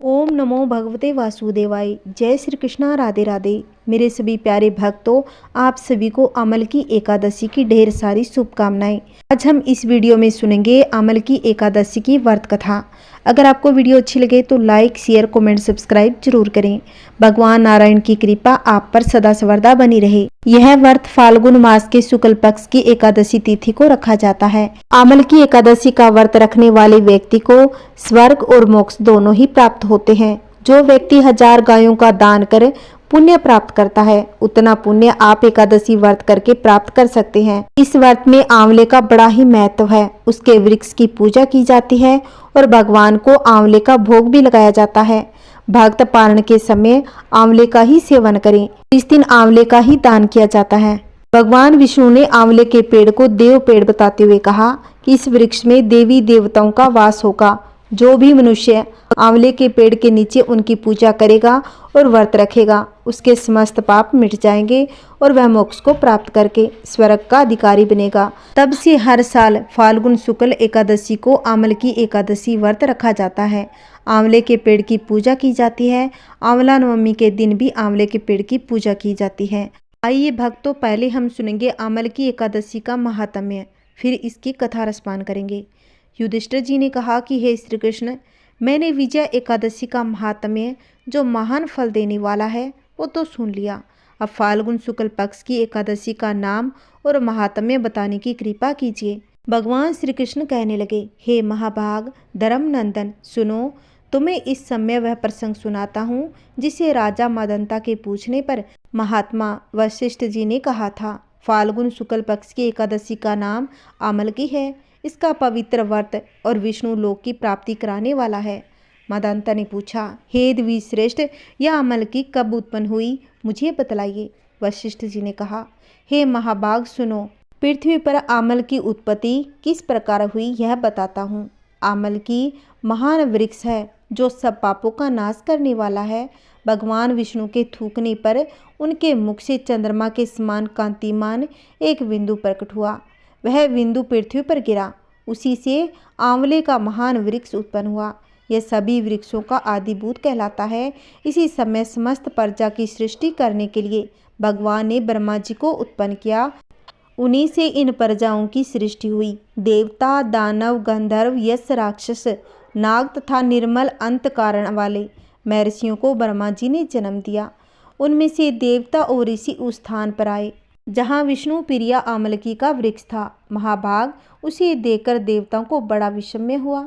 ओम नमो भगवते वासुदेवाय। जय श्री कृष्णा, राधे राधे। मेरे सभी प्यारे भक्तों, आप सभी को अमल की एकादशी की ढेर सारी शुभकामनाएं। आज हम इस वीडियो में सुनेंगे अमल की एकादशी की व्रत कथा। अगर आपको वीडियो अच्छी लगे तो लाइक, शेयर, कमेंट, सब्सक्राइब जरूर करें। भगवान नारायण की कृपा आप पर सदा सर्वदा बनी रहे। यह व्रत फाल्गुन मास के शुक्ल पक्ष की एकादशी तिथि को रखा जाता है। अमल की एकादशी का व्रत रखने वाले व्यक्ति को स्वर्ग और मोक्ष दोनों ही प्राप्त होते हैं। जो व्यक्ति 1000 गायों का दान कर पुण्य प्राप्त करता है, उतना पुण्य आप एकादशी व्रत करके प्राप्त कर सकते हैं। इस व्रत में आंवले का बड़ा ही महत्व है। उसके वृक्ष की पूजा की जाती है और भगवान को आंवले का भोग भी लगाया जाता है। भक्त पारण के समय आंवले का ही सेवन करें। इस दिन आंवले का ही दान किया जाता है। भगवान विष्णु ने आंवले के पेड़ को देव पेड़ बताते हुए कहा कि इस वृक्ष में देवी देवताओं का वास होगा। जो भी मनुष्य आंवले के पेड़ के नीचे उनकी पूजा करेगा और व्रत रखेगा, उसके समस्त पाप मिट जाएंगे और वह मोक्ष को प्राप्त करके स्वर्ग का अधिकारी बनेगा। तब से हर साल फाल्गुन शुक्ल एकादशी को अमल की एकादशी व्रत रखा जाता है। आंवले के पेड़ की पूजा की जाती है। आंवला नवमी के दिन भी आंवले के पेड़ की पूजा की जाती है। आइए भक्तों, पहले हम सुनेंगे अमल की एकादशी का महात्म्य, फिर इसकी कथा रसपान करेंगे। युधिष्ठिर जी ने कहा कि हे श्री कृष्ण, मैंने विजय एकादशी का महात्म्य जो महान फल देने वाला है वो तो सुन लिया। अब फाल्गुन शुक्ल पक्ष की एकादशी का नाम और महात्म्य बताने की कृपा कीजिए। भगवान श्री कृष्ण कहने लगे, हे महाभाग धर्मनंदन, सुनो, तुम्हें इस समय वह प्रसंग सुनाता हूँ जिसे राजा मदंता के पूछने पर महात्मा वशिष्ठ जी ने कहा था। फाल्गुन शुक्ल पक्ष की एकादशी का नाम अमल की है। इसका पवित्र व्रत और विष्णु लोक की प्राप्ति कराने वाला है। मदंता ने पूछा, हे द्विश्रेष्ठ, यह अमल की कब उत्पन्न हुई, मुझे बतलाइए। वशिष्ठ जी ने कहा, हे महाभाग सुनो, पृथ्वी पर अमल की उत्पत्ति किस प्रकार हुई यह बताता हूँ। अमल की महान वृक्ष है जो सब पापों का नाश करने वाला है। भगवान विष्णु के थूकने पर उनके मुख से चंद्रमा के समान कांतिमान एक बिंदु प्रकट हुआ। वह बिंदु पृथ्वी पर गिरा। उसी से आंवले का महान वृक्ष उत्पन्न हुआ। यह सभी वृक्षों का आदिभूत कहलाता है। इसी समय समस्त प्रजा की सृष्टि करने के लिए भगवान ने ब्रह्मा जी को उत्पन्न किया। उन्हीं से इन प्रजाओं की सृष्टि हुई। देवता, दानव, गंधर्व, यक्ष, राक्षस, नाग तथा निर्मल अंत कारण वाले महर्षियों को ब्रह्मा जी ने जन्म दिया। उनमें से देवता और ऋषि उस स्थान पर आए जहाँ विष्णु प्रिया आमलकी का वृक्ष था। महाभाग, उसे देखकर देवताओं को बड़ा विस्मय हुआ।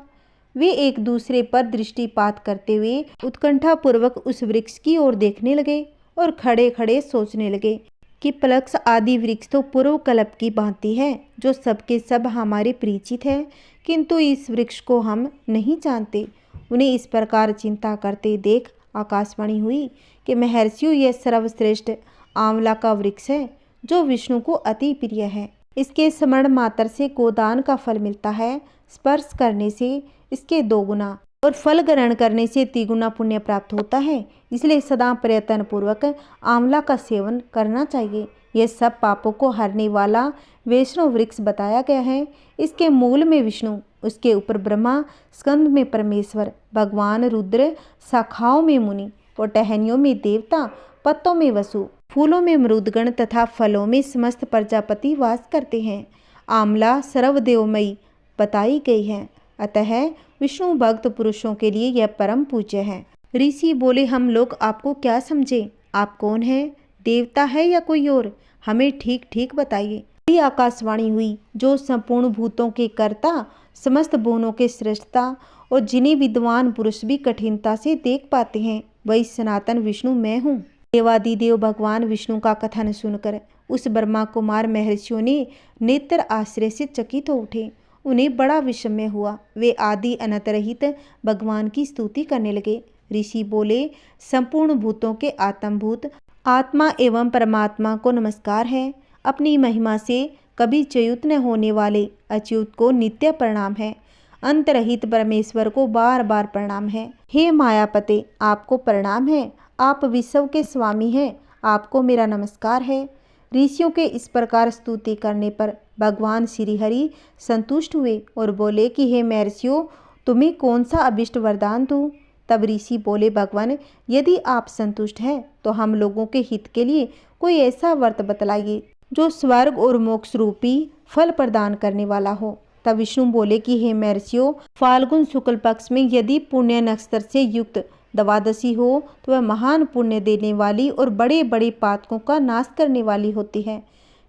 वे एक दूसरे पर दृष्टिपात करते हुए उत्कंठा पूर्वक उस वृक्ष की ओर देखने लगे और खड़े खड़े सोचने लगे कि पलक्ष आदि वृक्ष तो पूर्व कल्प की भांति है, जो सबके सब हमारे परिचित है, किंतु इस वृक्ष को हम नहीं जानते। उन्हें इस प्रकार चिंता करते देख आकाशवाणी हुई कि महर्षियों, यह सर्वश्रेष्ठ आंवला का वृक्ष है जो विष्णु को अति प्रिय है। इसके स्मरण मात्र से गोदान का फल मिलता है। स्पर्श करने से इसके 2 गुना और फल ग्रहण करने से 3 गुना पुण्य प्राप्त होता है। इसलिए सदा प्रयत्न पूर्वक आंवला का सेवन करना चाहिए। यह सब पापों को हरने वाला वैष्णव वृक्ष बताया गया है। इसके मूल में विष्णु, उसके ऊपर ब्रह्मा, स्कंद में परमेश्वर, भगवान रुद्र, शाखाओं में मुनि और टहनियों में देवता, पत्तों में वसु, फूलों में मृदगण तथा फलों में समस्त प्रजापति वास करते हैं। आंवला सर्वदेवमयी बताई गई है, अतः विष्णु भक्त पुरुषों के लिए यह परम पूज्य है। ऋषि बोले, हम लोग आपको क्या समझे, आप कौन हैं, देवता है या कोई और, हमें ठीक ठीक बताइए। बड़ी आकाशवाणी हुई, जो संपूर्ण भूतों के कर्ता, समस्त भुवनों के श्रेष्ठता और जिन्हें विद्वान पुरुष भी कठिनता से देख पाते हैं, वही सनातन विष्णु मैं हूँ। देवादिदेव भगवान विष्णु का कथन सुनकर उस ब्रह्मा कुमार महर्षियों ने नेत्र आश्रय से चकित हो उठे। उन्हें बड़ा विस्मय हुआ। वे आदि अनंत रहित भगवान की स्तुति करने लगे। ऋषि बोले, संपूर्ण भूतों के आत्मभूत आत्मा एवं परमात्मा को नमस्कार है। अपनी महिमा से कभी च्युत न होने वाले अच्युत को नित्य प्रणाम है। अंतरहित परमेश्वर को बार बार प्रणाम है। हे मायापते, आपको प्रणाम है। आप विश्व के स्वामी हैं, आपको मेरा नमस्कार है। ऋषियों के इस प्रकार स्तुति करने पर भगवान श्रीहरि संतुष्ट हुए और बोले कि हे महर्षियों, तुम्हें कौन सा अभिष्ट वरदान दूं। तब ऋषि बोले, भगवान यदि आप संतुष्ट हैं तो हम लोगों के हित के लिए कोई ऐसा व्रत बतलाइए जो स्वर्ग और मोक्ष रूपी फल प्रदान करने वाला हो। तब विष्णु बोले कि हे महर्षियों, फाल्गुन शुक्ल पक्ष में यदि पुण्य नक्षत्र से युक्त द्वादशी हो तो वह महान पुण्य देने वाली और बड़े बड़े पातकों का नाश करने वाली होती है।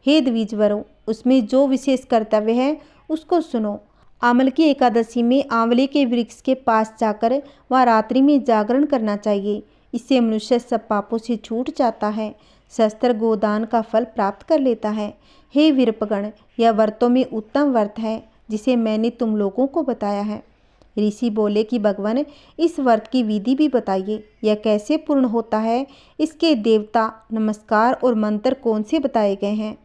हे द्विजवरों, उसमें जो विशेष कर्तव्य है उसको सुनो। आमल की एकादशी में आंवले के वृक्ष के पास जाकर वह रात्रि में जागरण करना चाहिए। इससे मनुष्य सब पापों से छूट जाता है, शस्त्र गोदान का फल प्राप्त कर लेता है। हे वीरपगण, यह व्रतों में उत्तम व्रत है जिसे मैंने तुम लोगों को बताया है। ऋषि बोले कि भगवान इस व्रत की विधि भी बताइए, यह कैसे पूर्ण होता है, इसके देवता, नमस्कार और मंत्र कौन से बताए गए हैं,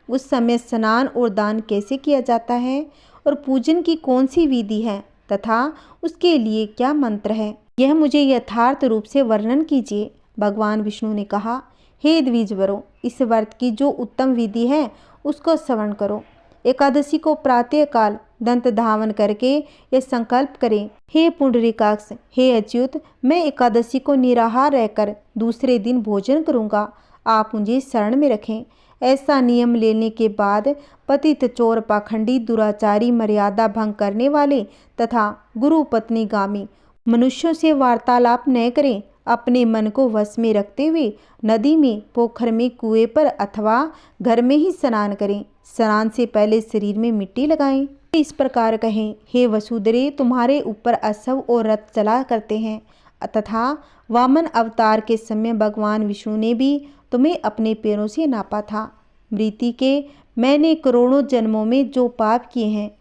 उस समय स्नान और दान कैसे किया जाता है और पूजन की कौन सी विधि है तथा उसके लिए क्या मंत्र है, यह मुझे यथार्थ रूप से वर्णन कीजिए। भगवान विष्णु ने कहा, हे द्विजवरों, इस व्रत की जो उत्तम विधि है उसको श्रवण करो। एकादशी को प्रातःकाल दंत धावन करके यह संकल्प करें, हे पुंडरीकाक्ष, हे अच्युत, मैं एकादशी को निराहार रहकर दूसरे दिन भोजन करूंगा, आप मुझे शरण में रखें। ऐसा नियम लेने के बाद पतित, चोर, पाखंडी, दुराचारी, मर्यादा भंग करने वाले तथा गुरु पत्नीगामी मनुष्यों से वार्तालाप न करें। अपने मन को वश में रखते हुए नदी में, पोखर में, कुएं पर अथवा घर में ही स्नान करें। स्नान से पहले शरीर में मिट्टी लगाएं। इस प्रकार कहें, हे वसुधरे, तुम्हारे ऊपर अश्व और रथ चला करते हैं तथा वामन अवतार के समय भगवान विष्णु ने भी तुम्हें अपने पैरों से नापा था। मृत्यु के मैंने करोड़ों जन्मों में जो पाप किए हैं,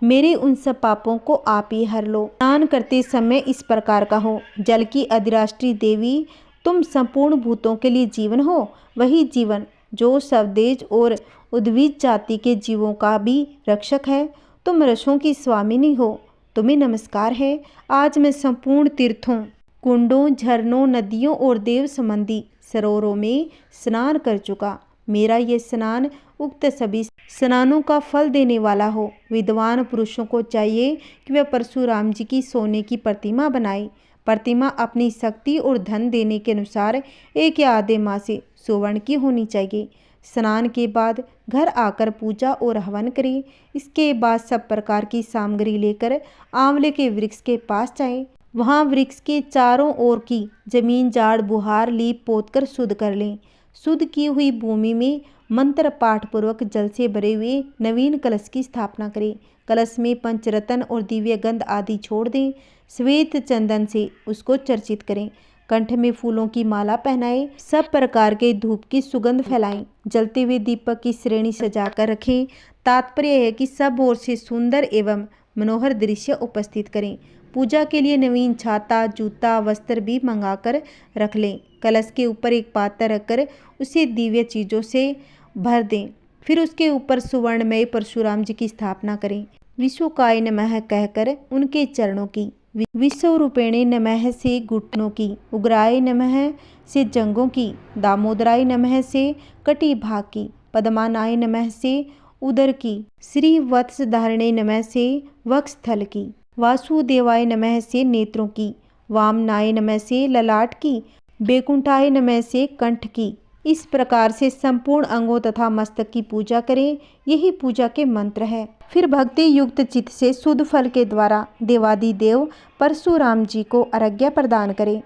मेरे उन सब पापों को आप ही हर लो। स्नान करते समय इस प्रकार कहो, जल की अधिराष्ट्री देवी, तुम संपूर्ण भूतों के लिए जीवन हो, वही जीवन जो स्वदेज और उद्भिज जाति के जीवों का भी रक्षक है। तुम रसों की स्वामिनी हो, तुम्हें नमस्कार है। आज मैं संपूर्ण तीर्थों, कुंडों, झरनों, नदियों और देव संबंधी सरोवरों में स्नान कर चुका। मेरा ये स्नान उक्त सभी स्नानों का फल देने वाला हो। विद्वान पुरुषों को चाहिए कि वे परशुराम जी की सोने की प्रतिमा बनाए। प्रतिमा अपनी शक्ति और धन देने के अनुसार एक या आधे माह से सुवर्ण की होनी चाहिए। स्नान के बाद घर आकर पूजा और हवन करें। इसके बाद सब प्रकार की सामग्री लेकर आंवले के वृक्ष के पास जाएं। वहाँ वृक्ष के चारों ओर की जमीन झाड़ बुहार लीप पोत कर शुद्ध कर लें। शुद्ध की हुई भूमि में मंत्र पाठ पूर्वक जल से भरे हुए नवीन कलश की स्थापना करें। कलश में पंचरत्न और दिव्य गंध आदि छोड़ दें। श्वेत चंदन से उसको चर्चित करें। कंठ में फूलों की माला पहनाएं। सब प्रकार के धूप की सुगंध फैलाएं। जलते हुए दीपक की श्रेणी सजाकर रखें। तात्पर्य है कि सब ओर से सुंदर एवं मनोहर दृश्य उपस्थित करें। पूजा के लिए नवीन छाता, जूता, वस्त्र भी मंगाकर रख लें। कलश के ऊपर एक पात्र रखकर उसे दिव्य चीजों से भर दें। फिर उसके ऊपर सुवर्णमय परशुराम जी की स्थापना करें। विश्वकाय नमः कहकर उनके चरणों की, विश्वरूपेणे नमः से घुटनों की, उग्राय नमः से जंघों की, दामोदराय नमः से कटी भाग की, पद्मानाय नमः से उदर की, श्री वत्सधारणे नमः से वक्षस्थल की, वासुदेवाय नमः से नेत्रों की, वामनाय नमः से ललाट की, बैकुंठाय नमः से कंठ की। इस प्रकार से संपूर्ण अंगों तथा मस्तक की पूजा करें। यही पूजा के मंत्र है। फिर भक्ति युक्त चित्त से शुद्ध फल के द्वारा देवादिदेव परशुराम जी को अर्घ्य प्रदान करें।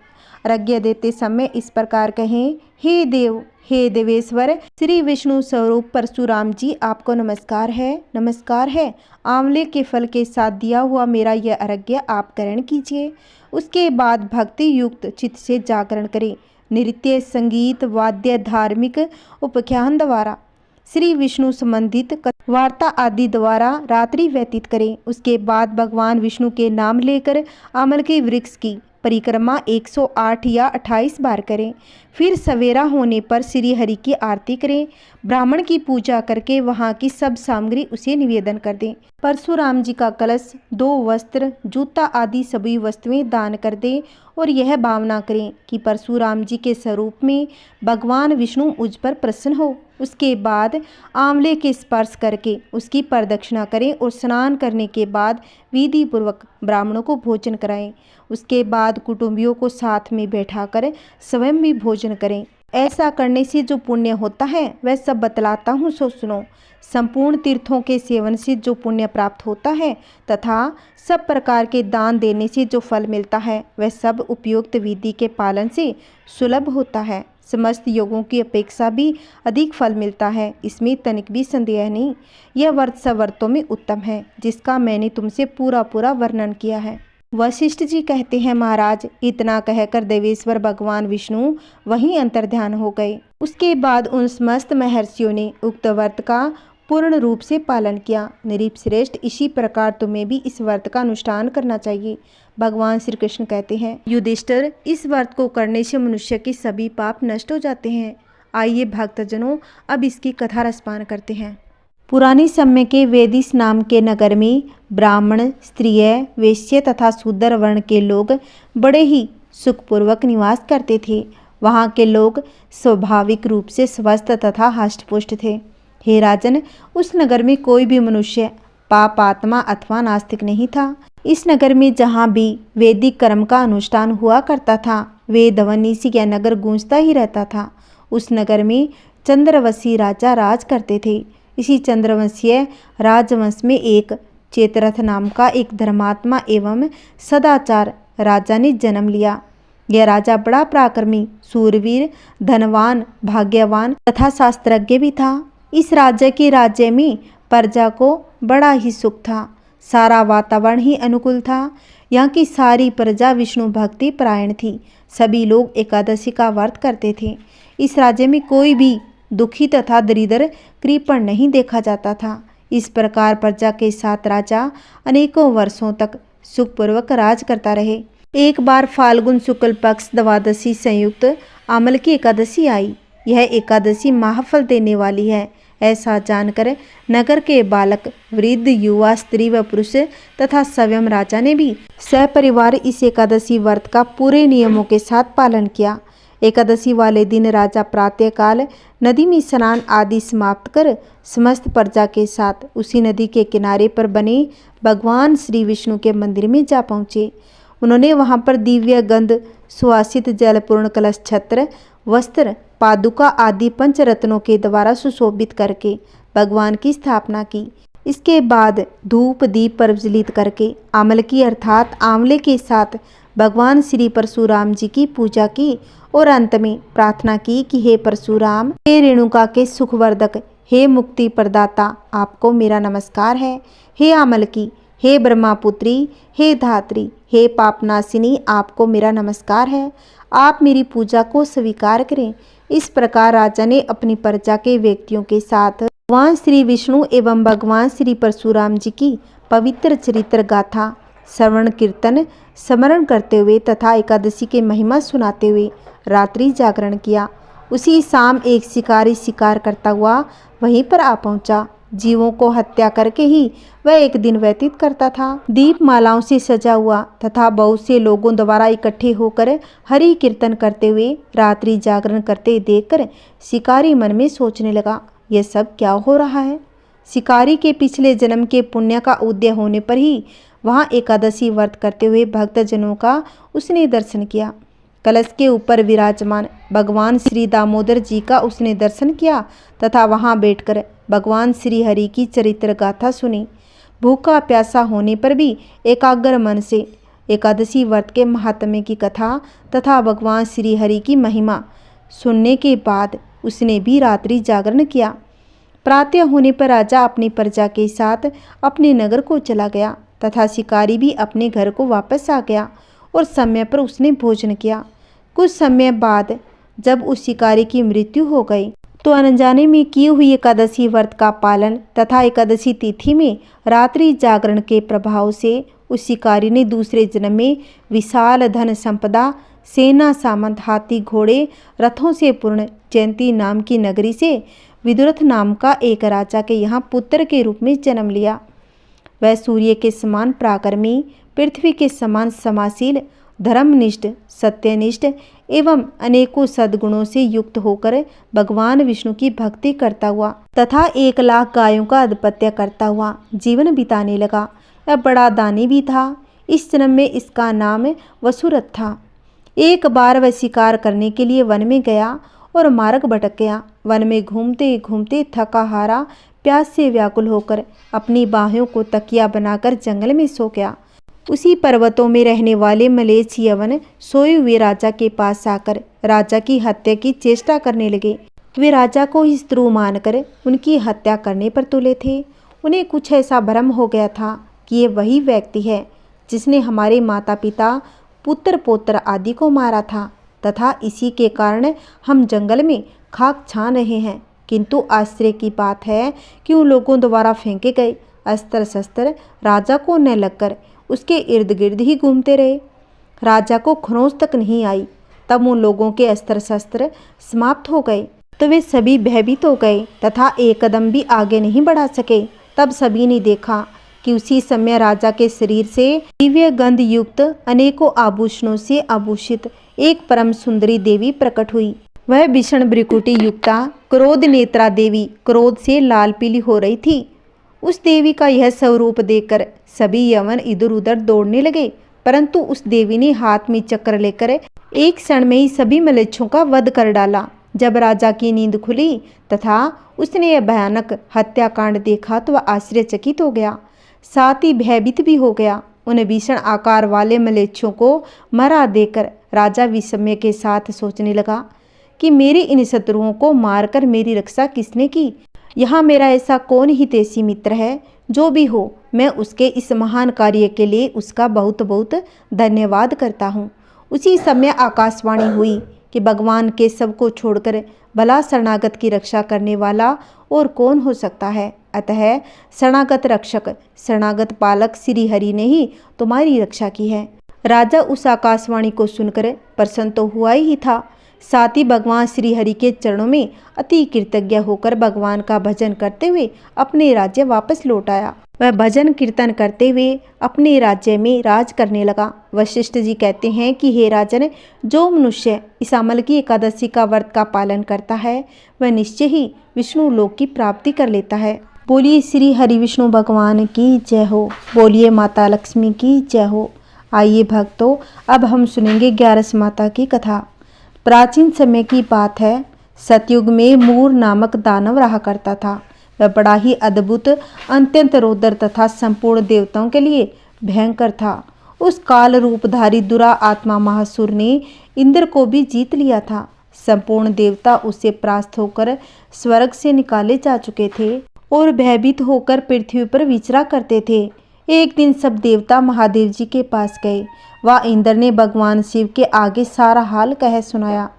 अर्घ्य देते समय इस प्रकार कहें, हे देव, हे देवेश्वर, श्री विष्णु स्वरूप परशुराम जी, आपको नमस्कार है, नमस्कार है। आंवले के फल के साथ दिया हुआ मेरा यह अर्घ्य आप ग्रहण कीजिए। उसके बाद भक्ति युक्त चित्त से जागरण करें। नृत्य, संगीत, वाद्य, धार्मिक उपाख्यान द्वारा, श्री विष्णु संबंधित वार्ता आदि द्वारा रात्रि व्यतीत करें। उसके बाद भगवान विष्णु के नाम लेकर आंवल के वृक्ष की परिक्रमा 108 या 28 बार करें। फिर सवेरा होने पर श्री हरि की आरती करें। ब्राह्मण की पूजा करके वहाँ की सब सामग्री उसे निवेदन कर दें। परशुराम जी का कलश, 2 वस्त्र, जूता आदि सभी वस्तुएं दान कर दें और यह भावना करें कि परशुराम जी के स्वरूप में भगवान विष्णु मुझ पर प्रसन्न हो। उसके बाद आंवले के स्पर्श करके उसकी प्रदक्षिणा करें और स्नान करने के बाद विधि पूर्वक ब्राह्मणों को भोजन कराएं। उसके बाद कुटुंबियों को साथ में बैठाकर स्वयं भी भोजन करें। ऐसा करने से जो पुण्य होता है वह सब बतलाता हूँ, सो सुनो। संपूर्ण तीर्थों के सेवन से जो पुण्य प्राप्त होता है तथा सब प्रकार के दान देने से जो फल मिलता है वह सब उपयुक्त विधि के पालन से सुलभ होता है। समस्त योगों की अपेक्षा भी अधिक फल मिलता है, इसमें तनिक भी संदेह नहीं। यह व्रत सब व्रतों में उत्तम है, जिसका मैंने तुमसे पूरा वर्णन किया है। वशिष्ठ जी कहते हैं, महाराज, इतना कहकर देवेश्वर भगवान विष्णु वहीं अंतर्ध्यान हो गए। उसके बाद उन समस्त महर्षियों ने उक्त व्रत का पूर्ण रूप से पालन किया। नृप श्रेष्ठ, इसी प्रकार तुम्हें भी इस व्रत का अनुष्ठान करना चाहिए। भगवान श्री कृष्ण कहते हैं, युधिष्ठिर, इस व्रत को करने से मनुष्य के सभी पाप नष्ट हो जाते हैं। आइए भक्तजनों, अब इसकी कथा रसपान करते हैं। पुराने समय के वेदिस नाम के नगर में ब्राह्मण, स्त्रिय, वेश्य तथा शूद्र वर्ण के लोग बड़े ही सुखपूर्वक निवास करते थे। वहाँ के लोग स्वाभाविक रूप से स्वस्थ तथा हष्टपुष्ट थे। हे राजन, उस नगर में कोई भी मनुष्य पापात्मा अथवा नास्तिक नहीं था। इस नगर में जहाँ भी वैदिक कर्म का अनुष्ठान हुआ करता था, वे ध्वनि से यह नगर गूंजता ही रहता था। उस नगर में चंद्रवंशी राजा राज करते थे। इसी चंद्रवंशीय राजवंश में एक चेतरथ नाम का एक धर्मात्मा एवं सदाचार राजा ने जन्म लिया। यह राजा बड़ा पराक्रमी, सूरवीर, धनवान, भाग्यवान तथा शास्त्रज्ञ भी था। इस राज्य में प्रजा को बड़ा ही सुख था। सारा वातावरण ही अनुकूल था। यहाँ की सारी प्रजा विष्णु भक्ति परायण थी। सभी लोग एकादशी का व्रत करते थे। इस राज्य में कोई भी दुखी तथा दरिद्र कृपण नहीं देखा जाता था। इस प्रकार प्रजा के साथ राजा अनेकों वर्षों तक सुखपूर्वक राज करता रहे। एक बार फाल्गुन शुक्ल पक्ष द्वादशी संयुक्त आमल की एकादशी आई। यह एकादशी महाफल देने वाली है, ऐसा जानकर नगर के बालक, वृद्ध, युवा, स्त्री व पुरुष तथा स्वयं राजा ने भी सपरिवार इस एकादशी व्रत का पूरे नियमों के साथ पालन किया। एकादशी वाले दिन राजा प्रातःकाल नदी में स्नान आदि समाप्त कर समस्त प्रजा के साथ उसी नदी के किनारे पर बने भगवान श्री विष्णु के मंदिर में जा पहुँचे। उन्होंने वहाँ पर दिव्य गंध, सुवासित जलपूर्ण कलश, छत्र, वस्त्र, पादुका आदि पंचरत्नों के द्वारा सुशोभित करके भगवान की स्थापना की। इसके बाद धूप दीप प्रज्वलित करके आमलकी अर्थात आंवले के साथ भगवान श्री परशुराम जी की पूजा की और अंत में प्रार्थना की कि हे परशुराम, हे रेणुका के सुखवर्धक, हे मुक्ति प्रदाता, आपको मेरा नमस्कार है। हे आमलकी, हे ब्रह्मापुत्री, हे धात्री, हे पापनाशिनी, आपको मेरा नमस्कार है। आप मेरी पूजा को स्वीकार करें। इस प्रकार राजा ने अपनी प्रजा के व्यक्तियों के साथ भगवान श्री विष्णु एवं भगवान श्री परशुराम जी की पवित्र चरित्र गाथा श्रवण कीर्तन स्मरण करते हुए तथा एकादशी के महिमा सुनाते हुए रात्रि जागरण किया। उसी शाम एक शिकारी शिकार करता हुआ वहीं पर आ पहुंचा। जीवों को हत्या करके ही वह एक दिन व्यतीत करता था। दीप मालाओं से सजा हुआ तथा बहुत से लोगों द्वारा इकट्ठे होकर हरि कीर्तन करते हुए रात्रि जागरण करते देखकर शिकारी मन में सोचने लगा, यह सब क्या हो रहा है। शिकारी के पिछले जन्म के पुण्य का उदय होने पर ही वहाँ एकादशी व्रत करते हुए भक्तजनों का उसने दर्शन किया। कलश के ऊपर विराजमान भगवान श्री दामोदर जी का उसने दर्शन किया तथा वहाँ बैठकर भगवान श्री हरि की चरित्र गाथा सुनी। भूखा प्यासा होने पर भी एकाग्र मन से एकादशी व्रत के महात्म्य की कथा तथा भगवान श्री हरि की महिमा सुनने के बाद उसने भी रात्रि जागरण किया। प्रातः होने पर राजा अपनी प्रजा के साथ अपने नगर को चला गया तथा शिकारी भी अपने घर को वापस आ गया और समय पर उसने भोजन किया। कुछ समय बाद जब उस शिकारी की मृत्यु हो गई तो अनजाने में की हुई एकादशी व्रत का पालन तथा एकादशी तिथि में रात्रि जागरण के प्रभाव से उस शिकारी ने दूसरे जन्म में विशाल धन संपदा, सेना, सामंत, हाथी, घोड़े, रथों से पूर्ण जयंती नाम की नगरी से विदुरथ नाम का एक राजा के यहाँ पुत्र के रूप में जन्म लिया। वह सूर्य के समान पराक्रमी, पृथ्वी के समान समाशील, धर्मनिष्ठ, सत्यनिष्ठ एवं अनेकों सद्गुणों से युक्त होकर भगवान विष्णु की भक्ति करता हुआ तथा 1 लाख गायों का आधिपत्य करता हुआ जीवन बिताने लगा। वह बड़ा दानी भी था। इस जन्म में इसका नाम वसुरथ था। एक बार वह शिकार करने के लिए वन में गया और मार्ग भटक गया। वन में घूमते घूमते थका हारा प्यास से व्याकुल होकर अपनी बाहों को तकिया बनाकर जंगल में सो गया। उसी पर्वतों में रहने वाले मलेच्छ यवन सोए हुए राजा के पास आकर राजा की हत्या की चेष्टा करने लगे। वे राजा को ही शत्रु मानकर उनकी हत्या करने पर तुले थे। उन्हें कुछ ऐसा भ्रम हो गया था कि ये वही व्यक्ति है जिसने हमारे माता पिता, पुत्र पौत्र आदि को मारा था तथा इसी के कारण हम जंगल में खाक छान रहे हैं। किंतु आश्चर्य की बात है कि उन लोगों द्वारा फेंके गए अस्त्र शस्त्र राजा को न लगकर उसके इर्द गिर्द ही घूमते रहे। राजा को खरोंच तक नहीं आई। तब उन लोगों के अस्त्र शस्त्र समाप्त हो गए तो वे सभी भयभीत हो गए तथा एक कदम भी आगे नहीं बढ़ा सके। तब सभी ने देखा कि उसी समय राजा के शरीर से दिव्य गंध युक्त अनेकों आभूषणों से आभूषित एक परम सुंदरी देवी प्रकट हुई। वह भीषण भ्रिकुटी युक्ता क्रोध नेत्रा देवी क्रोध से लाल पीली हो रही थी। उस देवी का यह स्वरूप देखकर सभी यवन इधर उधर दौड़ने लगे, परंतु उस देवी ने हाथ में चक्र लेकर एक क्षण में ही सभी मलेच्छों का वध कर डाला। जब राजा की नींद खुली तथा उसने यह भयानक हत्याकांड देखा तो वह आश्चर्यचकित हो गया, साथ ही भयभीत भी हो गया। उन भीषण आकार वाले मलेच्छों को मरा देकर राजा विस्मय के साथ सोचने लगा कि मेरे इन शत्रुओं को मारकर मेरी रक्षा किसने की। यहाँ मेरा ऐसा कौन हितैषी मित्र है, जो भी हो मैं उसके इस महान कार्य के लिए उसका बहुत बहुत धन्यवाद करता हूँ। उसी समय आकाशवाणी हुई कि भगवान के सबको छोड़कर भला शरणागत की रक्षा करने वाला और कौन हो सकता है। अतः शरणागत रक्षक, शरणागत पालक श्री हरि ने ही तुम्हारी रक्षा की है। राजा उस आकाशवाणी को सुनकर प्रसन्न तो हुआ ही था, साथ ही भगवान श्री हरि के चरणों में अति कृतज्ञ होकर भगवान का भजन करते हुए अपने राज्य वापस लौट आया। वह भजन कीर्तन करते हुए अपने राज्य में राज करने लगा। वशिष्ठ जी कहते हैं कि हे राजन, जो मनुष्य इस अमल की एकादशी का व्रत का पालन करता है वह निश्चय ही विष्णु लोक की प्राप्ति कर लेता है। बोलिए श्री हरि विष्णु भगवान की जय हो। बोलिए माता लक्ष्मी की जय हो। आइए भक्तों, अब हम सुनेंगे 11 माता की कथा। प्राचीन समय की बात है। सतयुग में मूर नामक दानव रहा करता था। वह बड़ा ही अद्भुत, अत्यंत रौद्र तथा संपूर्ण देवताओं के लिए भयंकर था। उस काल रूपधारी दुरा आत्मा महासुर ने इंद्र को भी जीत लिया था। संपूर्ण देवता उससे परास्त होकर स्वर्ग से निकाले जा चुके थे और भयभीत होकर पृथ्वी पर विचरा करते थे। एक दिन सब देवता महादेव जी के पास गए। वह इंद्र ने भगवान शिव के आगे सारा हाल कह सुनाया।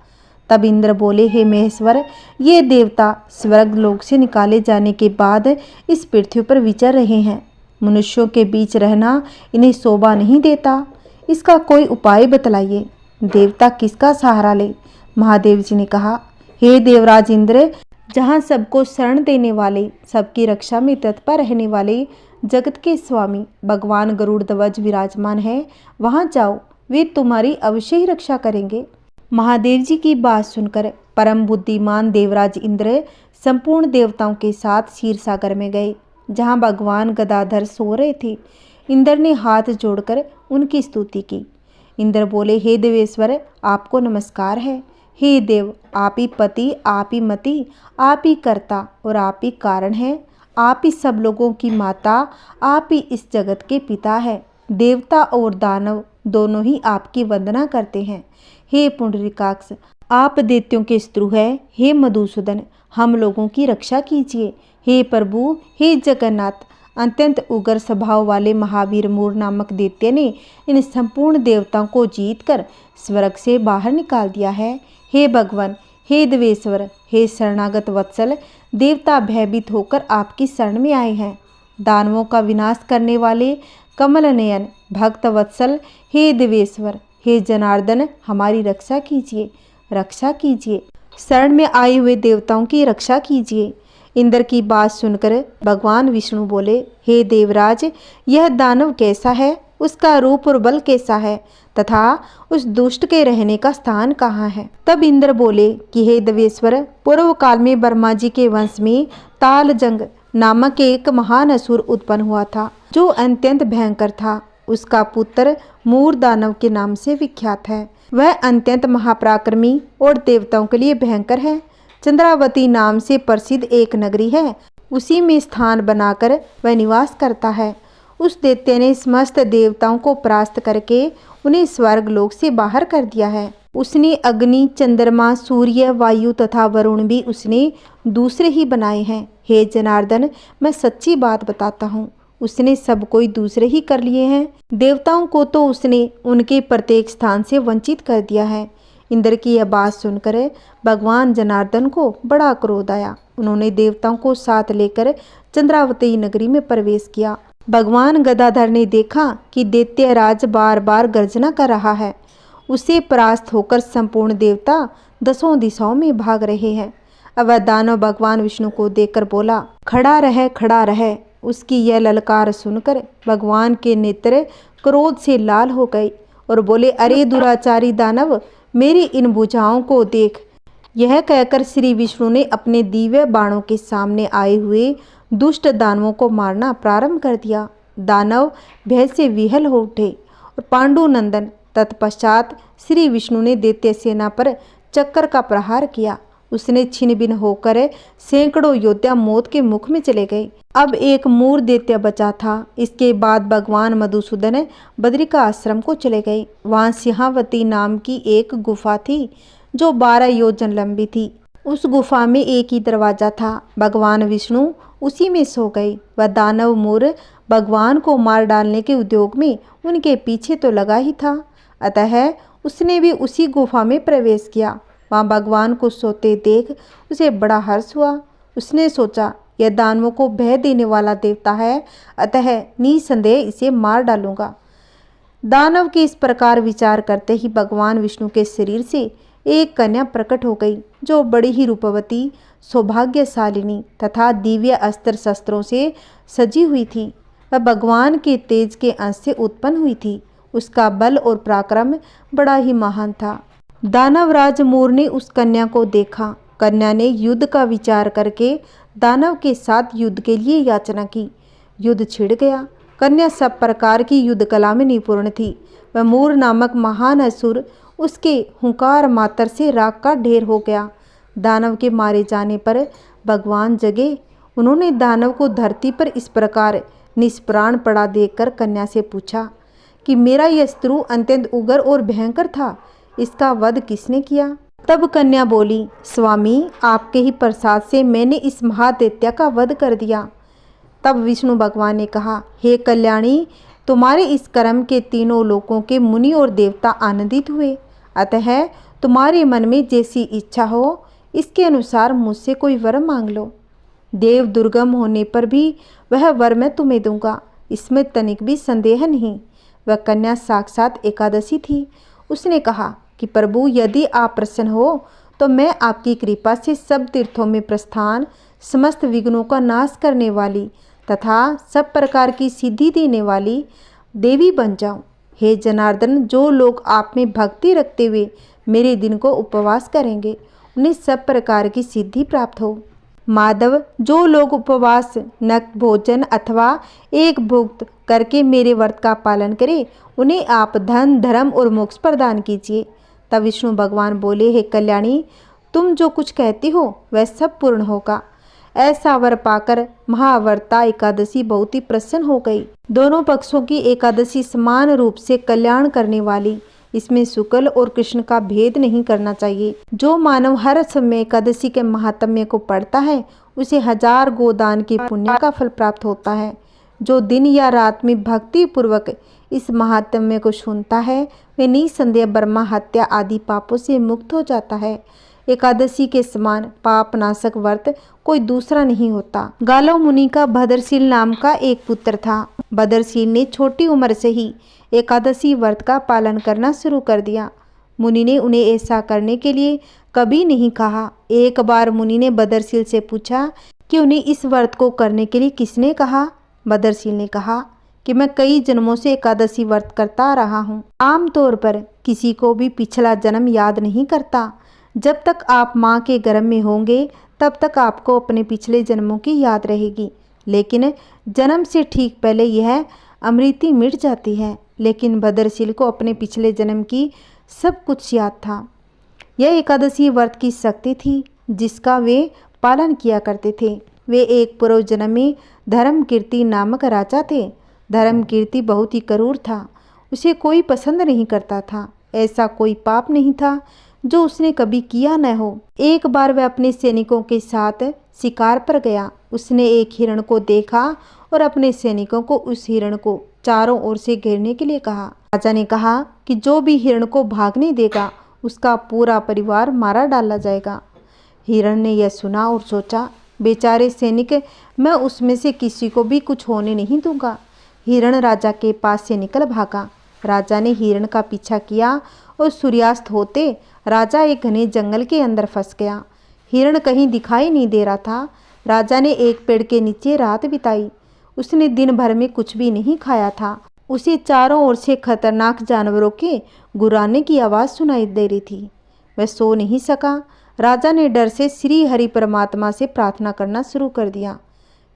तब इंद्र बोले, हे महेश्वर, ये देवता स्वर्ग लोक से निकाले जाने के बाद इस पृथ्वी पर विचर रहे हैं। मनुष्यों के बीच रहना इन्हें शोभा नहीं देता। इसका कोई उपाय बतलाइए। देवता किसका सहारा ले? महादेव जी ने कहा, हे देवराज इंद्र, जहाँ सबको शरण देने वाले, सबकी रक्षा में तत्पर रहने वाले जगत के स्वामी भगवान गरुड़ ध्वज विराजमान है, वहाँ जाओ, वे तुम्हारी अवश्य ही रक्षा करेंगे। महादेव जी की बात सुनकर परम बुद्धिमान देवराज इंद्र संपूर्ण देवताओं के साथ क्षीर सागर में गए, जहाँ भगवान गदाधर सो रहे थे। इंद्र ने हाथ जोड़कर उनकी स्तुति की। इंद्र बोले, हे देवेश्वर, आपको नमस्कार है। हे देव, आप ही पति, आप ही मति, आप ही कर्ता और आप ही कारण है। आप ही सब लोगों की माता, आप ही इस जगत के पिता है। देवता और दानव दोनों ही आपकी वंदना करते हैं। हे पुंडरीकाक्ष, आप दैत्यों के शत्रु है। हे मधुसूदन, हम लोगों की रक्षा कीजिए। हे प्रभु, हे जगन्नाथ, अत्यंत उग्र स्वभाव वाले महावीर मूर नामक दैत्य ने इन संपूर्ण देवताओं को जीतकर स्वर्ग से बाहर निकाल दिया है। हे भगवान, हे देवेश्वर, हे शरणागत वत्सल, देवता भयभीत होकर आपकी शरण में आए हैं। दानवों का विनाश करने वाले कमल नयन भक्त वत्सल, हे देवेश्वर, हे जनार्दन, हमारी रक्षा कीजिए, रक्षा कीजिए। शरण में आए हुए देवताओं की रक्षा कीजिए। इंद्र की बात सुनकर भगवान विष्णु बोले, हे देवराज, यह दानव कैसा है, उसका रूप और बल कैसा है तथा उस दुष्ट के रहने का स्थान कहाँ है। तब इंद्र बोले कि हे देवेश्वर, पूर्व काल में ब्रह्मा जी के वंश में तालजंग नामक एक महान असुर उत्पन्न हुआ था, जो अत्यंत भयंकर था। उसका पुत्र मूर दानव के नाम से विख्यात है। वह अत्यंत महापराक्रमी और देवताओं के लिए भयंकर है। चंद्रावती नाम से प्रसिद्ध एक नगरी है, उसी में स्थान बनाकर वह निवास करता है। उस दैत्य ने समस्त देवताओं को परास्त करके उन्हें स्वर्ग लोक से बाहर कर दिया है। उसने अग्नि, चंद्रमा, सूर्य, वायु तथा वरुण भी उसने दूसरे ही बनाए हैं। हे जनार्दन, मैं सच्ची बात बताता हूँ, उसने सब कोई दूसरे ही कर लिए हैं। देवताओं को तो उसने उनके प्रत्येक स्थान से वंचित कर दिया है। इंद्र की यह बात सुनकर भगवान जनार्दन को बड़ा क्रोध आया। उन्होंने देवताओं को साथ लेकर चंद्रावती नगरी में प्रवेश किया। भगवान गदाधर ने देखा कि दैत्यराज बार बार गर्जना कर रहा है। उसे परास्त होकर संपूर्ण देवता दसों दिशाओं में भाग रहे हैं। अब वह दानव भगवान विष्णु को देखकर बोला, खड़ा रह, खड़ा रह। उसकी यह ललकार सुनकर भगवान के नेत्र क्रोध से लाल हो गए और बोले, अरे दुराचारी दानव, मेरी इन भुजाओं को देख। यह कहकर श्री विष्णु ने अपने दिव्य बाणों के सामने आए हुए दुष्ट दानवों को मारना प्रारंभ कर दिया। दानव भय से विहल हो उठे और पांडु नंदन तत्पश्चात श्री विष्णु ने दैत्य सेना पर चक्कर का प्रहार किया। उसने छिन्न भिन्न होकर सैकड़ों योद्धा मौत के मुख में चले गए। अब एक मूर दैत्य बचा था। इसके बाद भगवान मधुसूदन बद्रिका आश्रम को चले गए। वहाँ सिंहावती नाम की एक गुफा थी जो 12 योजन लंबी थी। उस गुफा में एक ही दरवाजा था। भगवान विष्णु उसी में सो गए। वह दानव मूर भगवान को मार डालने के उद्योग में उनके पीछे तो लगा ही था, अतः उसने भी उसी गुफा में प्रवेश किया। वहाँ भगवान को सोते देख उसे बड़ा हर्ष हुआ। उसने सोचा, यह दानवों को भय देने वाला देवता है, अतः निसंदेह इसे मार डालूंगा। दानव के इस प्रकार विचार करते ही भगवान विष्णु के शरीर से एक कन्या प्रकट हो गई, जो बड़ी ही रूपवती, सौभाग्यशालिनी तथा दिव्य अस्त्र शस्त्रों से सजी हुई थी। वह भगवान के तेज के अंश से उत्पन्न हुई थी। उसका बल और पराक्रम बड़ा ही महान था। दानवराज मूर ने उस कन्या को देखा। कन्या ने युद्ध का विचार करके दानव के साथ युद्ध के लिए याचना की। युद्ध छिड़ गया। कन्या सब प्रकार की युद्ध कला में निपुण थी। वह मूर नामक महान असुर उसके हुंकार मात्र से राख का ढेर हो गया। दानव के मारे जाने पर भगवान जगे। उन्होंने दानव को धरती पर इस प्रकार निष्प्राण पड़ा देखकर कन्या से पूछा कि मेरा यह शत्रु अत्यंत उग्र और भयंकर था, इसका वध किसने किया? तब कन्या बोली, स्वामी, आपके ही प्रसाद से मैंने इस महादैत्य का वध कर दिया। तब विष्णु भगवान ने कहा, हे कल्याणी, तुम्हारे इस कर्म के तीनों लोकों के मुनि और देवता आनंदित हुए, अतः तुम्हारे मन में जैसी इच्छा हो इसके अनुसार मुझसे कोई वर मांग लो। देव दुर्गम होने पर भी वह वर मैं तुम्हें दूंगा, इसमें तनिक भी संदेह नहीं। वह कन्या साक्षात एकादशी थी। उसने कहा कि प्रभु, यदि आप प्रसन्न हो तो मैं आपकी कृपा से सब तीर्थों में प्रस्थान, समस्त विघ्नों का नाश करने वाली तथा सब प्रकार की सिद्धि देने वाली देवी बन जाऊं। हे जनार्दन, जो लोग आप में भक्ति रखते हुए मेरे दिन को उपवास करेंगे, उन्हें सब प्रकार की सिद्धि प्राप्त हो। माधव, जो लोग उपवास, नक्त भोजन अथवा एक भुक्त करके मेरे व्रत का पालन करें, उन्हें आप धन, धर्म और मोक्ष प्रदान कीजिए। तब विष्णु भगवान बोले, हे कल्याणी, तुम जो कुछ कहती हो वह सब पूर्ण होगा। ऐसा वर पाकर महाव्रता एकादशी बहुत ही प्रसन्न हो गई। दोनों पक्षों की एकादशी समान रूप से कल्याण करने वाली, इसमें शुक्ल और कृष्ण का भेद नहीं करना चाहिए। जो मानव हर समय एकादशी के महात्म्य को पढ़ता है, उसे 1000 गोदान की पुण्य का फल प्राप्त होता है। जो दिन या रात में भक्ति पूर्वक इस महात्म्य को सुनता है, वे निसंदेह ब्रह्मा हत्या आदि पापों से मुक्त हो जाता है। एकादशी के समान पाप नाशक व्रत कोई दूसरा नहीं होता। गालव मुनि का भद्रशील नाम का एक पुत्र था। भद्रशील ने छोटी उम्र से ही एकादशी व्रत का पालन करना शुरू कर दिया। मुनि ने उन्हें ऐसा करने के लिए कभी नहीं कहा। एक बार मुनि ने भद्रशील से पूछा कि उन्हें इस व्रत को करने के लिए किसने कहा? भद्रशील ने कहा कि मैं कई जन्मों से एकादशी व्रत करता आ रहा हूँ। आमतौर पर किसी को भी पिछला जन्म याद नहीं करता। जब तक आप माँ के गर्भ में होंगे तब तक आपको अपने पिछले जन्मों की याद रहेगी, लेकिन जन्म से ठीक पहले यह अमृति मिट जाती है। लेकिन भद्रशील को अपने पिछले जन्म की सब कुछ याद था। यह एकादशी व्रत की शक्ति थी जिसका वे पालन किया करते थे। वे एक पूर्व जन्म में धर्मकीर्ति नामक राजा थे। धर्मकीर्ति बहुत ही क्रूर था, उसे कोई पसंद नहीं करता था। ऐसा कोई पाप नहीं था जो उसने कभी किया न हो। एक बार वह अपने सैनिकों के साथ शिकार पर गया। उसने एक हिरण को देखा और अपने सैनिकों को उस हिरण को चारों ओर से घेरने के लिए कहा। राजा ने कहा कि जो भी हिरण को भागने देगा उसका पूरा परिवार मारा डाला जाएगा। हिरण ने यह सुना और सोचा, बेचारे सैनिक, मैं उसमें से किसी को भी कुछ होने नहीं दूंगा। हिरण राजा के पास से निकल भागा। राजा ने हिरण का पीछा किया और सूर्यास्त होते राजा एक घने जंगल के अंदर फंस गया। हिरण कहीं दिखाई नहीं दे रहा था। राजा ने एक पेड़ के नीचे रात बिताई। उसने दिन भर में कुछ भी नहीं खाया था। उसे चारों ओर से खतरनाक जानवरों के गुर्राने की आवाज़ सुनाई दे रही थी। वह सो नहीं सका। राजा ने डर से श्री हरि परमात्मा से प्रार्थना करना शुरू कर दिया।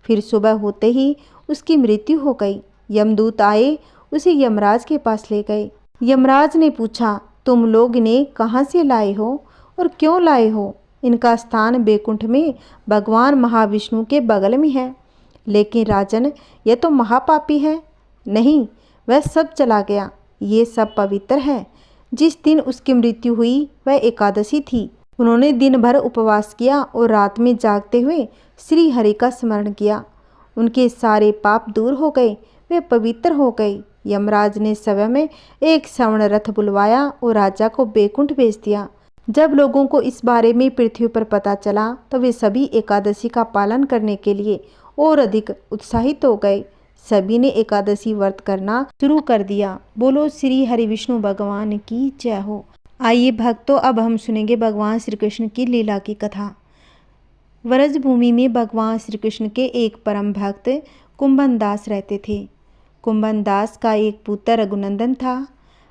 फिर सुबह होते ही उसकी मृत्यु हो गई। यमदूत आए, उसे यमराज के पास ले गए। यमराज ने पूछा, तुम लोग इन्हें कहाँ से लाए हो और क्यों लाए हो? इनका स्थान बैकुंठ में भगवान महाविष्णु के बगल में है। लेकिन राजन, यह तो महापापी है। नहीं, वह सब चला गया। ये सब पवित्र है। जिस दिन उसकी मृत्यु हुई वह एकादशी थी। उन्होंने दिन भर उपवास किया और रात में जागते हुए श्री हरि का स्मरण किया। उनके सारे पाप दूर हो गए, वे पवित्र हो गए। यमराज ने समय में एक स्वर्ण रथ बुलवाया और राजा को बैकुंठ भेज दिया। जब लोगों को इस बारे में पृथ्वी पर पता चला तो वे सभी एकादशी का पालन करने के लिए और अधिक उत्साहित हो गए। सभी ने एकादशी व्रत करना शुरू कर दिया। बोलो श्री हरि विष्णु भगवान की जय हो। आइए भक्तों, अब हम सुनेंगे भगवान श्री कृष्ण की लीला की कथा। व्रज भूमि में भगवान श्री कृष्ण के एक परम भक्त कुंभन दास रहते थे। कुंभन दास का एक पुत्र रघुनंदन था।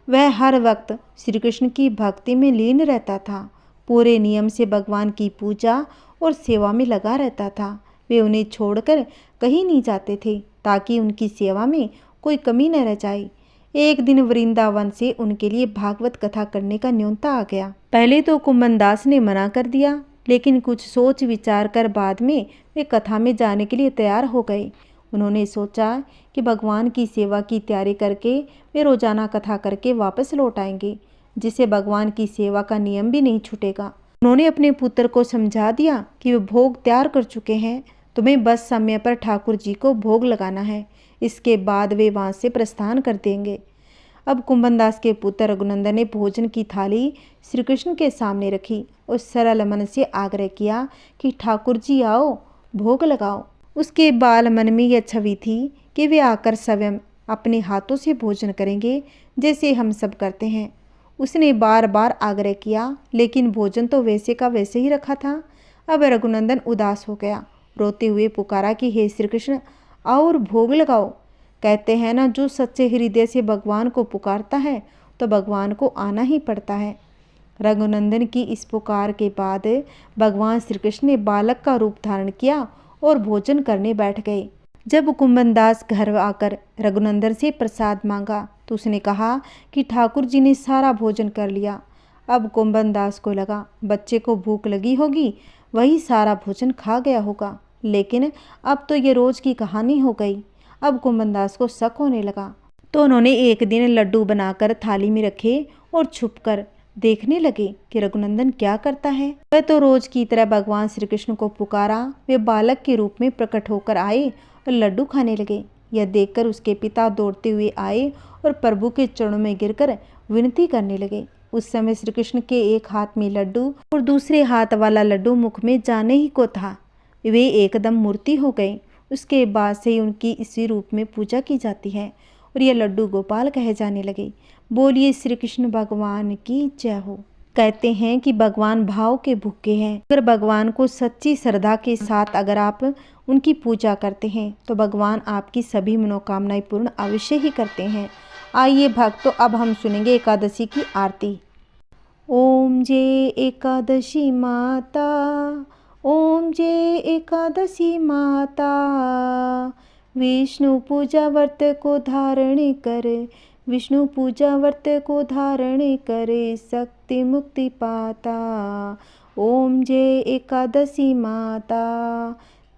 वह हर वक्त श्री कृष्ण की भक्ति में लीन रहता था। पूरे नियम से भगवान की पूजा और सेवा में लगा रहता था। वे उन्हें छोड़कर कहीं नहीं जाते थे ताकि उनकी सेवा में कोई कमी न रह जाए। एक दिन वृंदावन से उनके लिए भागवत कथा करने का न्योता आ गया। पहले तो कुंभन दास ने मना कर दिया, लेकिन कुछ सोच विचार कर बाद में वे कथा में जाने के लिए तैयार हो गए। उन्होंने सोचा कि भगवान की सेवा की तैयारी करके वे रोजाना कथा करके वापस लौट आएंगे, जिससे भगवान की सेवा का नियम भी नहीं छूटेगा। उन्होंने अपने पुत्र को समझा दिया कि वे भोग तैयार कर चुके हैं, तुम्हें बस समय पर ठाकुर जी को भोग लगाना है, इसके बाद वे वहाँ से प्रस्थान कर देंगे। अब कुंभन दास के पुत्र रघुनंदन ने भोजन की थाली श्री कृष्ण के सामने रखी और सरल मन से आग्रह किया कि ठाकुर जी आओ, भोग लगाओ। उसके बाल मन में यह छवि थी कि वे आकर स्वयं अपने हाथों से भोजन करेंगे, जैसे हम सब करते हैं। उसने बार बार आग्रह किया, लेकिन भोजन तो वैसे का वैसे ही रखा था। अब रघुनंदन उदास हो गया। रोते हुए पुकारा कि हे श्री कृष्ण, आओ और भोग लगाओ। कहते हैं ना, जो सच्चे हृदय से भगवान को पुकारता है तो भगवान को आना ही पड़ता है। रघुनंदन की इस पुकार के बाद भगवान श्री कृष्ण ने बालक का रूप धारण किया और भोजन करने बैठ गए। जब कुंभन दास घर आकर रघुनंदन से प्रसाद मांगा तो उसने कहा कि ठाकुर जी ने सारा भोजन कर लिया। अब कुंभन दास को लगा बच्चे को भूख लगी होगी, वही सारा भोजन खा गया होगा। लेकिन अब तो ये रोज की कहानी हो गई। अब कुंभन दास को शक होने लगा, तो उन्होंने एक दिन लड्डू बनाकर थाली में रखे और छुपकर देखने लगे कि रघुनंदन क्या करता है। वह तो रोज की तरह भगवान श्री कृष्ण को पुकारा। वे बालक के रूप में प्रकट होकर आए और लड्डू खाने लगे। यह देखकर उसके पिता दौड़ते हुए आए और प्रभु के चरणों में गिरकर विनती करने लगे। उस समय श्री कृष्ण के एक हाथ में लड्डू और दूसरे हाथ वाला लड्डू मुख में जाने ही को था। वे एकदम मूर्ति हो गए। उसके बाद से उनकी इसी रूप में पूजा की जाती है और ये लड्डू गोपाल कहे जाने लगे। बोलिए श्री कृष्ण भगवान की जय हो। कहते हैं कि भगवान भाव के भूखे हैं। अगर भगवान को सच्ची श्रद्धा के साथ अगर आप उनकी पूजा करते हैं तो भगवान आपकी सभी मनोकामनाएं पूर्ण अवश्य ही करते हैं। आइए भक्तों, अब हम सुनेंगे एकादशी की आरती। ओम जय एकादशी माता, ओम जय एकादशी माता, विष्णु पूजा व्रत को धारण कर, विष्णु पूजा व्रत को धारण करे, शक्ति मुक्ति पाता। ओम जय एकादशी माता,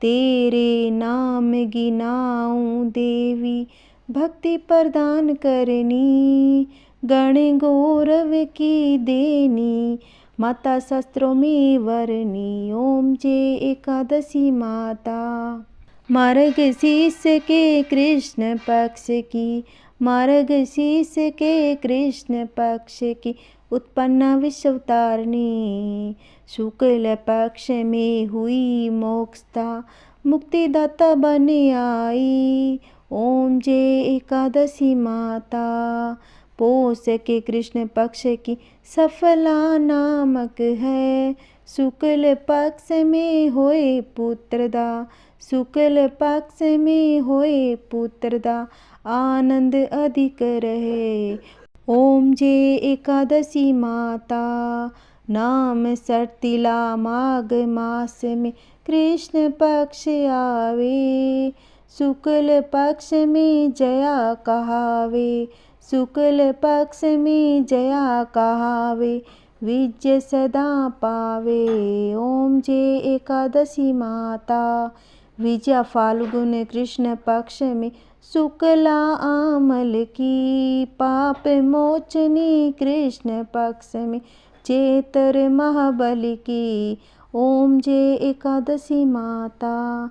तेरे नाम गिनाऊं देवी, भक्ति प्रदान करनी, गण गौरव की देनी, माता शास्त्रों में वरनी। ओम जय एकादशी माता। मार्गशीर्ष के कृष्ण पक्ष की, मार्गशीर्ष के कृष्ण पक्ष की उत्पन्न विश्वतारिणी, शुक्ल पक्ष में हुई मोक्षता, मुक्तिदाता बन आई। ओम जय एकादशी माता। पौष के कृष्ण पक्ष की सफला नामक है, शुक्ल पक्ष में होए पुत्रदा, शुक्ल पक्ष में होए पुत्रदा, आनंद अधिक रहे। ओम जय एकादशी माता। नाम सर्तिला माघ मास में कृष्ण पक्ष आवे, शुक्ल पक्ष में जया कहावे, शुक्ल पक्ष में जया कहावे, विजय सदा पावे। ओम जय एकादशी माता। विजया फाल्गुन कृष्ण पक्ष में शुक्ला आमल की, पाप मोचनी कृष्ण पक्ष में चैत्र महाबली की। ओम जय एकादशी माता।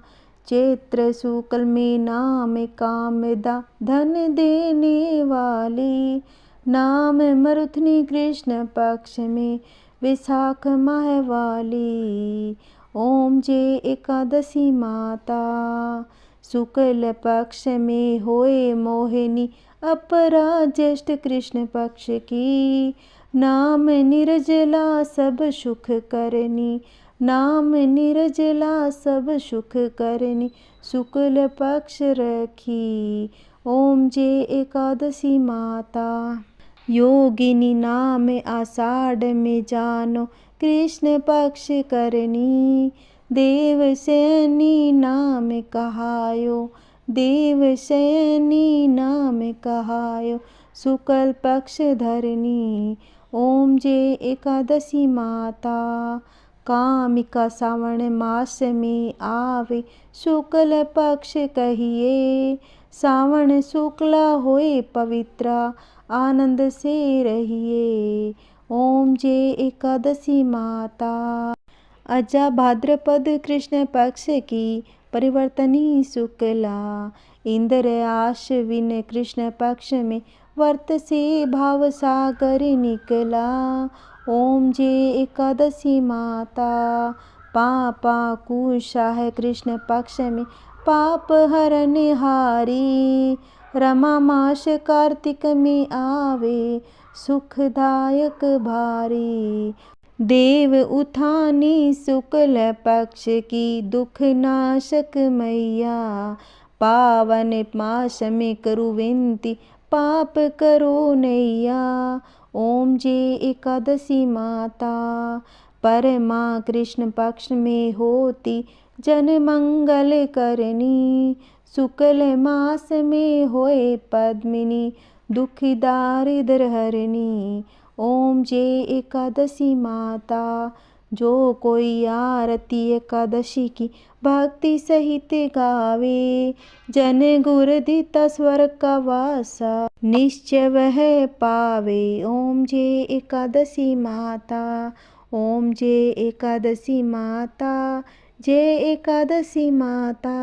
चैत्र शुक्ल में नाम कामदा, धन देने वाली, नाम मरुथनी कृष्ण पक्ष में विशाख माह वाली। ओम जय एकादशी माता। शुक्ल पक्ष में होए मोहिनी, अपरा ज्येष्ठ कृष्ण पक्ष की, नाम निर्जला सब सुख करनी, नाम निर्जला सब सुख करनी, शुक्ल पक्ष रखी। ओम जय एकादशी माता। योगिनी नाम आषाढ़ में जानो, कृष्ण पक्ष करनी, देवशयनी नाम कहायो, देवशयनी नाम कहायो, शुक्ल पक्ष धरनी। ओम जय एकादशी माता। कामिका श्रावण मास में आवे, शुक्ल पक्ष कहिए, श्रावण शुक्ला होए पवित्रा, आनंद से रहिए। ओम जय एकादशी माता। अजा भाद्रपद कृष्ण पक्ष की परिवर्तनी शुक्ला, इंद्र आश्विन कृष्ण पक्ष में व्रत से भाव सागर निकला। ओम जय एकादशी माता। पापा कुशा है कृष्ण पक्ष में पाप हरण हारी, रमा मास कार्तिक में आवे, सुखदायक भारी। देव उठानी शुक्ल पक्ष की, दुख नाशक मैया, पावन मास में करू विनती, पाप करो नैया। ओम जय एकादशी माता। परमा कृष्ण पक्ष में होती, जन मंगल करनी, शुक्ल मास में होए पद्मिनी, दुख दारिद्र हरनी। ओम जय एकादशी माता। जो कोई आरती एकादशी की भक्ति सहित गावे, जन गुर दीता स्वर्ग का वासा, निश्चय वह पावे। ओम जय एकादशी माता। ओम जय एकादशी माता। जय एकादशी माता।